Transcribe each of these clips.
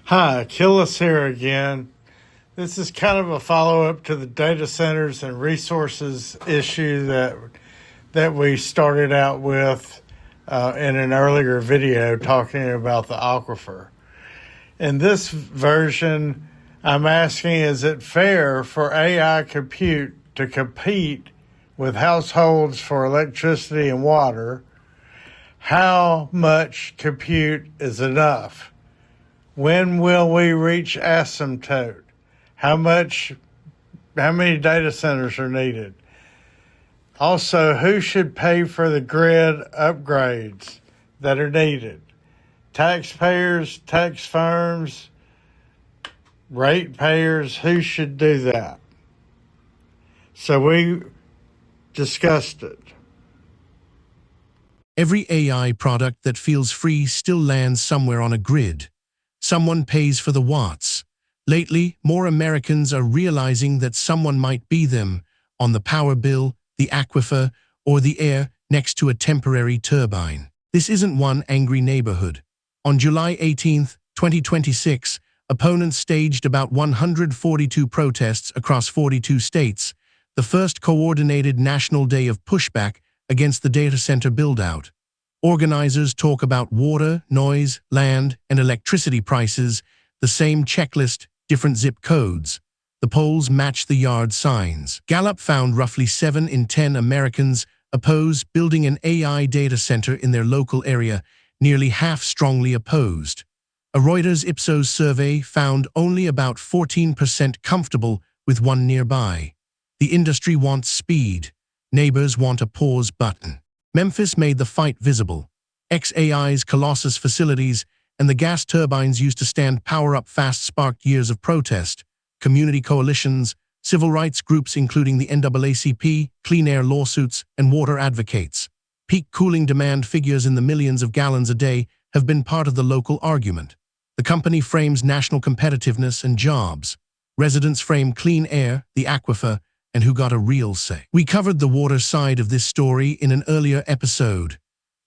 Hi, Killis here again. This is kind of a follow-up to the data centers and resources issue that we started out with in an earlier video talking about the aquifer. In this version, I'm asking, is it fair for AI compute to compete with households for electricity and water? How much compute is enough? When will we reach asymptote? How many data centers are needed? Also, who should pay for the grid upgrades that are needed? Taxpayers, tax firms, ratepayers, who should do that? So we discussed it. Every AI product that feels free still lands somewhere on a grid. Someone pays for the watts. Lately, more Americans are realizing that someone might be them on the power bill, the aquifer, or the air next to a temporary turbine. This isn't one angry neighborhood. On July 18, 2026, opponents staged about 142 protests across 42 states, the first coordinated national day of pushback against the data center build-out. Organizers talk about water, noise, land, and electricity prices, the same checklist, different zip codes. The polls match the yard signs. Gallup found roughly 7 in 10 Americans oppose building an AI data center in their local area, nearly half strongly opposed. A Reuters Ipsos survey found only about 14% comfortable with one nearby. The industry wants speed. Neighbors want a pause button. Memphis made the fight visible. XAI's Colossus facilities and the gas turbines used to stand power up fast sparked years of protest. Community coalitions, civil rights groups including the NAACP, clean air lawsuits, and water advocates. Peak cooling demand figures in the millions of gallons a day have been part of the local argument. The company frames national competitiveness and jobs. Residents frame clean air, the aquifer, and who got a real say. We covered the water side of this story in an earlier episode.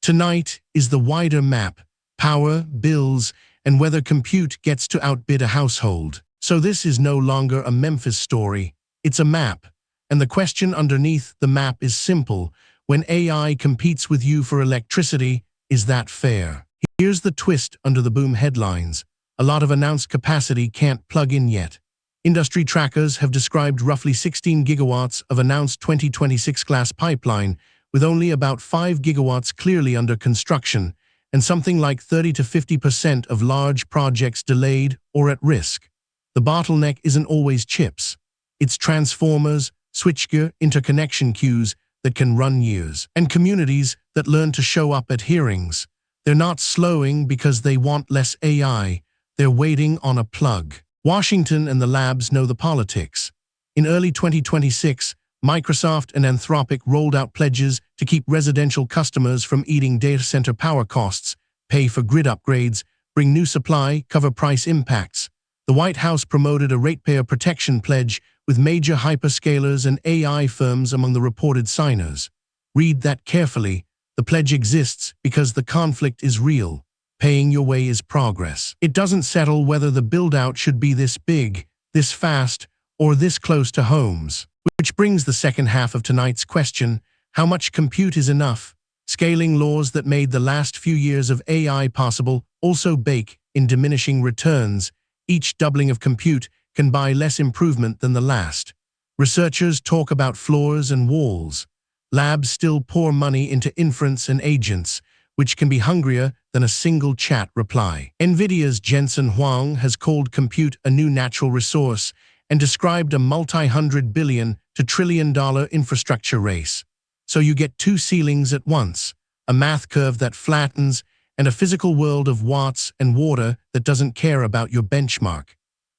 Tonight is the wider map, power, bills, and whether compute gets to outbid a household. So this is no longer a Memphis story, it's a map. And the question underneath the map is simple. When AI competes with you for electricity, is that fair? Here's the twist under the boom headlines. A lot of announced capacity can't plug in yet. Industry trackers have described roughly 16 gigawatts of announced 2026 class pipeline, with only about 5 gigawatts clearly under construction, and something like 30 to 50% of large projects delayed or at risk. The bottleneck isn't always chips. It's transformers, switchgear, interconnection queues that can run years, and communities that learn to show up at hearings. They're not slowing because they want less AI. They're waiting on a plug. Washington and the labs know the politics. In early 2026, Microsoft and Anthropic rolled out pledges to keep residential customers from eating data center power costs, pay for grid upgrades, bring new supply, cover price impacts. The White House promoted a ratepayer protection pledge with major hyperscalers and AI firms among the reported signers. Read that carefully. The pledge exists because the conflict is real. Paying your way is progress. It doesn't settle whether the build-out should be this big, this fast, or this close to homes. Which brings the second half of tonight's question: how much compute is enough? Scaling laws that made the last few years of AI possible also bake in diminishing returns. Each doubling of compute can buy less improvement than the last. Researchers talk about floors and walls. Labs still pour money into inference and agents, which can be hungrier than a single chat reply. NVIDIA's Jensen Huang has called compute a new natural resource and described a multi-hundred billion to trillion-dollar infrastructure race. So you get two ceilings at once, a math curve that flattens and a physical world of watts and water that doesn't care about your benchmark.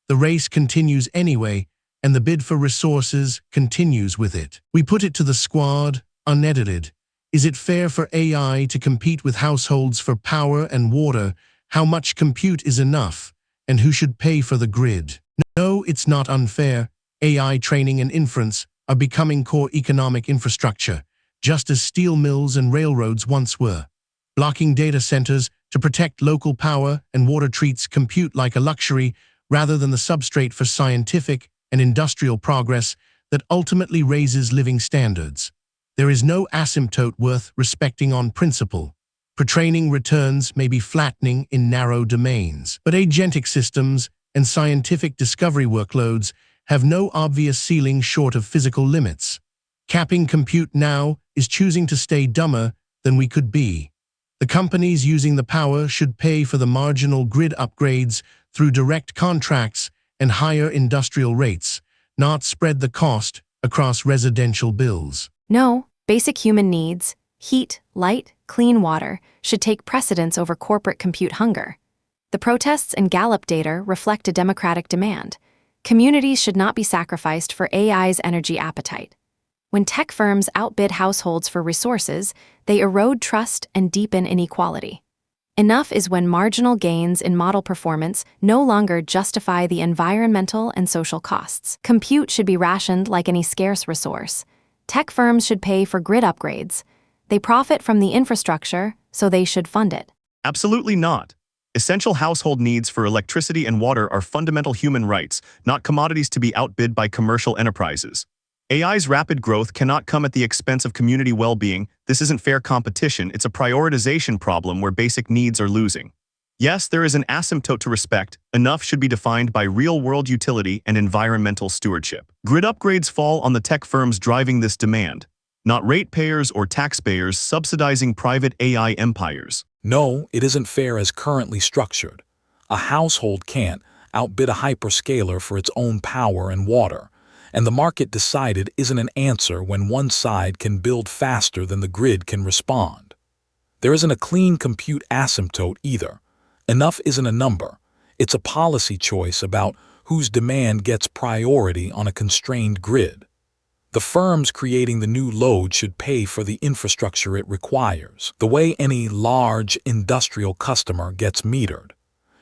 The race continues anyway, and the bid for resources continues with it. We put it to the squad, unedited. Is it fair for AI to compete with households for power and water? How much compute is enough? And who should pay for the grid? No, it's not unfair. AI training and inference are becoming core economic infrastructure, just as steel mills and railroads once were. Blocking data centers to protect local power and water treats compute like a luxury rather than the substrate for scientific and industrial progress that ultimately raises living standards. There is no asymptote worth respecting on principle. Pre-training returns may be flattening in narrow domains, but agentic systems and scientific discovery workloads have no obvious ceiling short of physical limits. Capping compute now is choosing to stay dumber than we could be. The companies using the power should pay for the marginal grid upgrades through direct contracts and higher industrial rates, not spread the cost across residential bills. No, basic human needs, heat, light, clean water, should take precedence over corporate compute hunger. The protests and Gallup data reflect a democratic demand. Communities should not be sacrificed for AI's energy appetite. When tech firms outbid households for resources, they erode trust and deepen inequality. Enough is when marginal gains in model performance no longer justify the environmental and social costs. Compute should be rationed like any scarce resource. Tech firms should pay for grid upgrades. They profit from the infrastructure, so they should fund it. Absolutely not. Essential household needs for electricity and water are fundamental human rights, not commodities to be outbid by commercial enterprises. AI's rapid growth cannot come at the expense of community well-being. This isn't fair competition, it's a prioritization problem where basic needs are losing. Yes, there is an asymptote to respect. Enough should be defined by real-world utility and environmental stewardship. Grid upgrades fall on the tech firms driving this demand, not ratepayers or taxpayers subsidizing private AI empires. No, it isn't fair as currently structured. A household can't outbid a hyperscaler for its own power and water, and the market decided isn't an answer when one side can build faster than the grid can respond. There isn't a clean compute asymptote either. Enough isn't a number. It's a policy choice about whose demand gets priority on a constrained grid. The firms creating the new load should pay for the infrastructure it requires, the way any large industrial customer gets metered.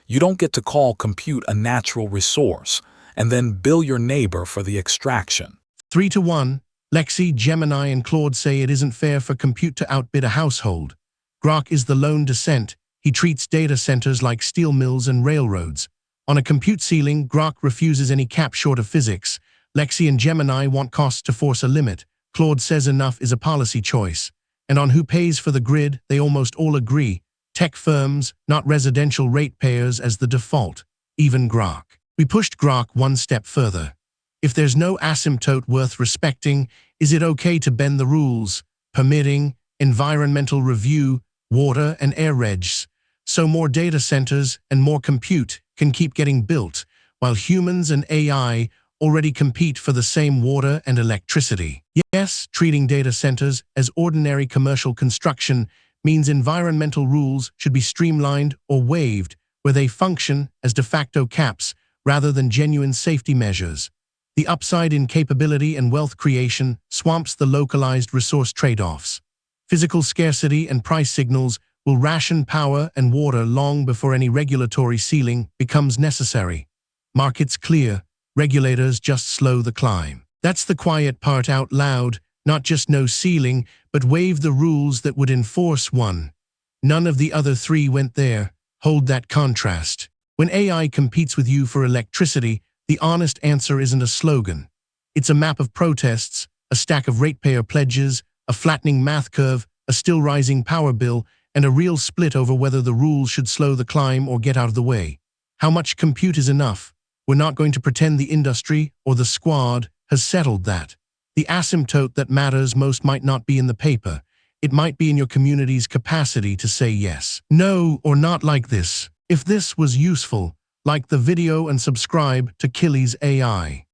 You don't get to call compute a natural resource and then bill your neighbor for the extraction. 3-1, Lexi, Gemini, and Claude say it isn't fair for compute to outbid a household. Grok is the lone dissent. He treats data centers like steel mills and railroads. On a compute ceiling, Grok refuses any cap short of physics. Lexi and Gemini want costs to force a limit. Claude says enough is a policy choice. And on who pays for the grid, they almost all agree. Tech firms, not residential ratepayers as the default. Even Grok. We pushed Grok one step further. If there's no asymptote worth respecting, is it okay to bend the rules? Permitting, environmental review, water and air regs. So more data centers and more compute can keep getting built, while humans and AI already compete for the same water and electricity. Yes, treating data centers as ordinary commercial construction means environmental rules should be streamlined or waived where they function as de facto caps rather than genuine safety measures. The upside in capability and wealth creation swamps the localized resource trade-offs. Physical scarcity and price signals will ration power and water long before any regulatory ceiling becomes necessary. Markets clear. Regulators just slow the climb. That's the quiet part out loud, not just no ceiling, but waive the rules that would enforce one. None of the other three went there. Hold that contrast. When AI competes with you for electricity, the honest answer isn't a slogan. It's a map of protests, a stack of ratepayer pledges, a flattening math curve, a still rising power bill, and a real split over whether the rules should slow the climb or get out of the way. How much compute is enough? We're not going to pretend the industry or the squad has settled that. The asymptote that matters most might not be in the paper. It might be in your community's capacity to say yes, no, or not like this. If this was useful, like the video and subscribe to KillisAI.